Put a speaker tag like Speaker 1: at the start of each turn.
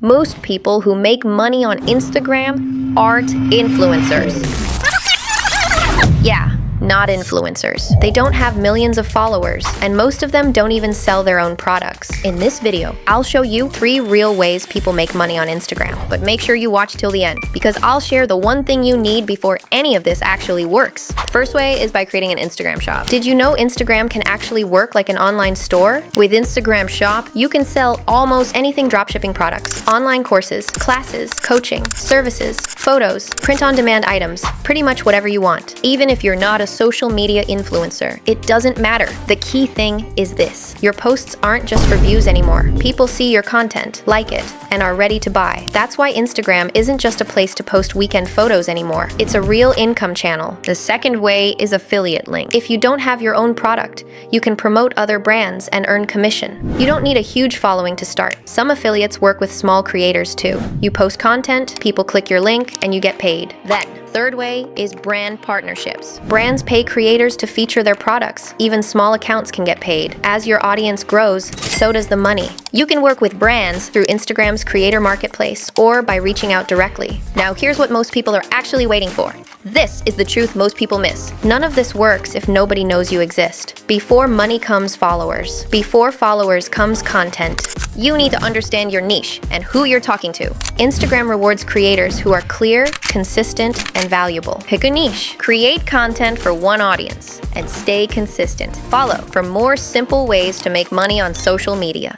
Speaker 1: Most people who make money on Instagram aren't influencers. Yeah, not influencers. They don't have millions of followers, and most of them don't even sell their own products. In this video, I'll show you 3 real ways people make money on Instagram, but make sure you watch till the end, because I'll share the one thing you need before any of this actually works. The first way is by creating an Instagram shop. Did you know Instagram can actually work like an online store? With Instagram Shop, you can sell almost anything dropshipping products, online courses, classes, coaching, services, photos, print-on-demand items, pretty much whatever you want. Even if you're not a social media influencer, it doesn't matter. The key thing is this: your posts aren't just for views anymore. People see your content, like it, and are ready to buy. That's why Instagram isn't just a place to post weekend photos anymore. It's a real income channel. The second way is affiliate link. If you don't have your own product, you can promote other brands and earn commission. You don't need a huge following to start. Some affiliates work with small creators too. You post content, people click your link, and you get paid. Then, third way is brand partnerships. Brands pay creators to feature their products. Even small accounts can get paid. As your audience grows, so does the money. You can work with brands through Instagram's creator marketplace or by reaching out directly. Now here's what most people are actually waiting for. This is the truth most people miss. None of this works if nobody knows you exist. Before money comes followers. Before followers comes content. You need to understand your niche and who you're talking to. Instagram rewards creators who are clear, consistent, and valuable. Pick a niche. Create content for one audience and stay consistent. Follow for more simple ways to make money on social media.